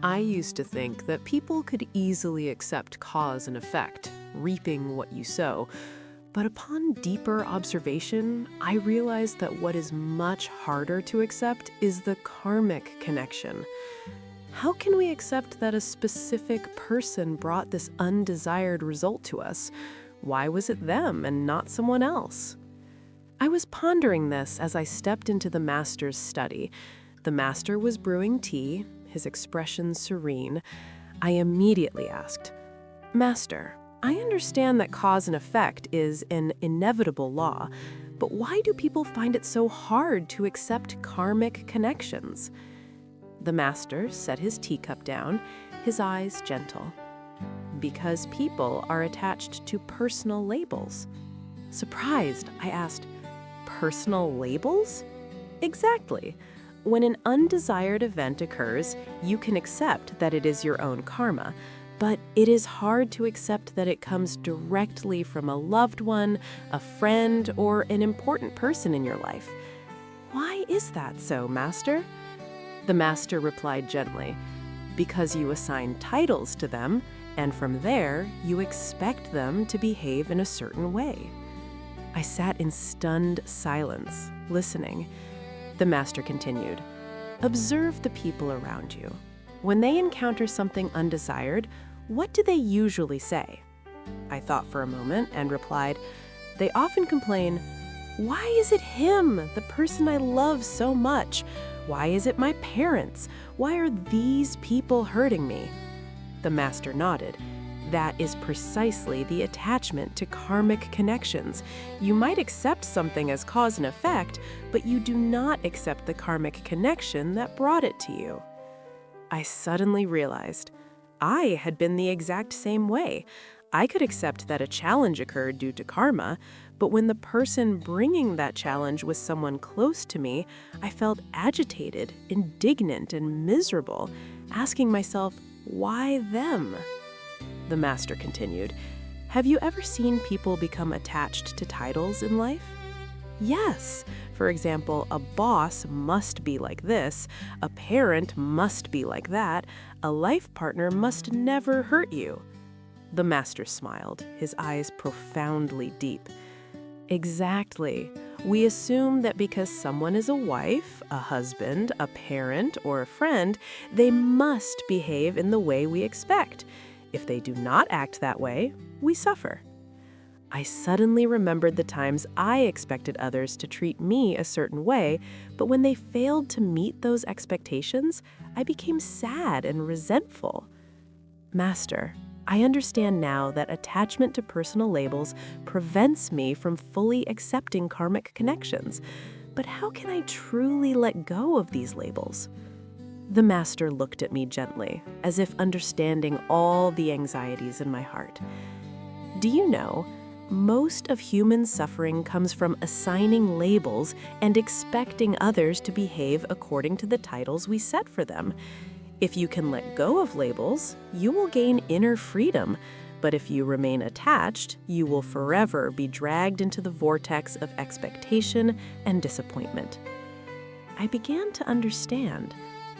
I used to think that people could easily accept cause and effect, reaping what you sow. But upon deeper observation, I realized that what is much harder to accept is the karmic connection. How can we accept that a specific person brought this undesired result to us? Why was it them and not someone else? I was pondering this as I stepped into the master's study. The master was brewing tea, his expression serene. I immediately asked, "Master, I understand that cause and effect is an inevitable law, but why do people find it so hard to accept karmic connections?" The master set his teacup down, his eyes gentle. "Because people are attached to personal labels." Surprised, I asked, "Personal labels?" "Exactly. When an undesired event occurs, you can accept that it is your own karma, but it is hard to accept that it comes directly from a loved one, a friend, or an important person in your life. Why is that so, Master?" The master replied gently, "Because you assign titles to them, and from there, you expect them to behave in a certain way." I sat in stunned silence, listening. The master continued, "Observe the people around you. When they encounter something undesired, what do they usually say?" I thought for a moment and replied, "They often complain, 'Why is it him, the person I love so much? Why is it my parents? Why are these people hurting me?'" The master nodded. "That is precisely the attachment to karmic connections. You might accept something as cause and effect, but you do not accept the karmic connection that brought it to you." I suddenly realized I had been the exact same way. I could accept that a challenge occurred due to karma, but when the person bringing that challenge was someone close to me, I felt agitated, indignant, and miserable, asking myself, why them? The master continued, "Have you ever seen people become attached to titles in life?" "Yes. For example, a boss must be like this, a parent must be like that, a life partner must never hurt you." The master smiled, his eyes profoundly deep. "Exactly. We assume that because someone is a wife, a husband, a parent, or a friend, they must behave in the way we expect. If they do not act that way, we suffer." I suddenly remembered the times I expected others to treat me a certain way, but when they failed to meet those expectations, I became sad and resentful. "Master, I understand now that attachment to personal labels prevents me from fully accepting karmic connections, but how can I truly let go of these labels?" The master looked at me gently, as if understanding all the anxieties in my heart. "Do you know, most of human suffering comes from assigning labels and expecting others to behave according to the titles we set for them. If you can let go of labels, you will gain inner freedom, but if you remain attached, you will forever be dragged into the vortex of expectation and disappointment." I began to understand.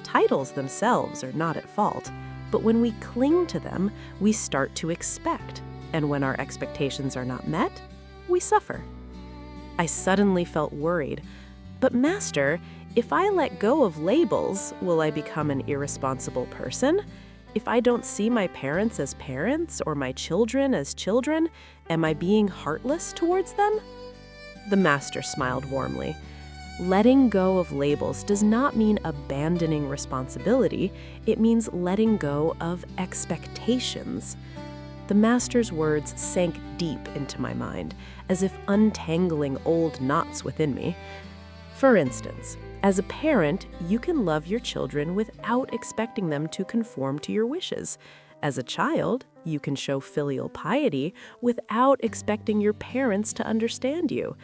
Titles themselves are not at fault, but when we cling to them, we start to expect, and when our expectations are not met, we suffer. I suddenly felt worried. "But Master, if I let go of labels, will I become an irresponsible person? If I don't see my parents as parents or my children as children, am I being heartless towards them?" The master smiled warmly. "Letting go of labels does not mean abandoning responsibility. It means letting go of expectations." The master's words sank deep into my mind, as if untangling old knots within me. For instance, as a parent, you can love your children without expecting them to conform to your wishes. As a child, you can show filial piety without expecting your parents to understand you.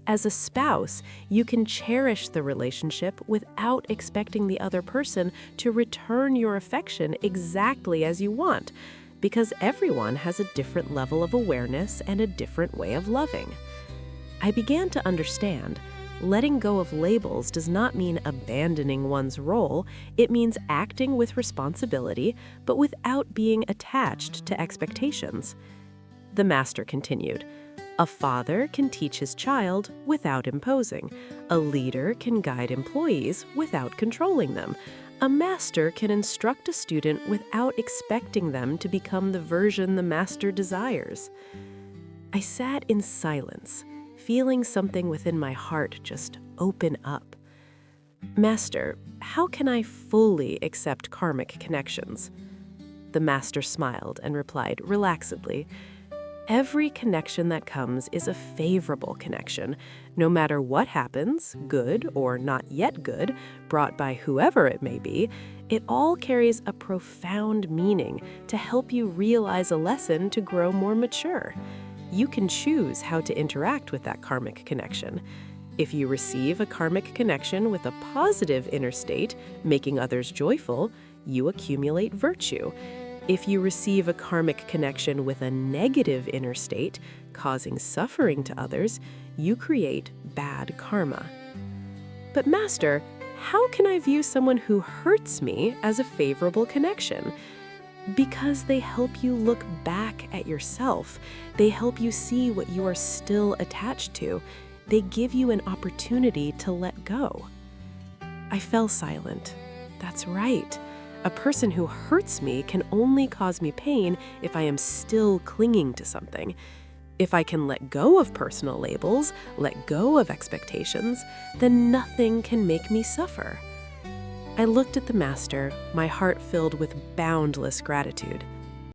As a spouse, you can cherish the relationship without expecting the other person to return your affection exactly as you want, because everyone has a different level of awareness and a different way of loving. I began to understand letting go of labels does not mean abandoning one's role. It means acting with responsibility, but without being attached to expectations. The master continued, "A father can teach his child without imposing. A leader can guide employees without controlling them. A master can instruct a student without expecting them to become the version the master desires." I sat in silence, feeling something within my heart just open up. "Master, how can I fully accept karmic connections?" The master smiled and replied relaxedly, "Every connection that comes is a favorable connection. No matter what happens, good or not yet good, brought by whoever it may be, it all carries a profound meaning to help you realize a lesson to grow more mature. You can choose how to interact with that karmic connection. If you receive a karmic connection with a positive inner state, making others joyful, you accumulate virtue. If you receive a karmic connection with a negative inner state, causing suffering to others, you create bad karma." "But Master, how can I view someone who hurts me as a favorable connection?" "Because they help you look back at yourself. They help you see what you are still attached to. They give you an opportunity to let go." I fell silent. That's right. A person who hurts me can only cause me pain if I am still clinging to something. If I can let go of personal labels, let go of expectations, then nothing can make me suffer. I looked at the master, my heart filled with boundless gratitude.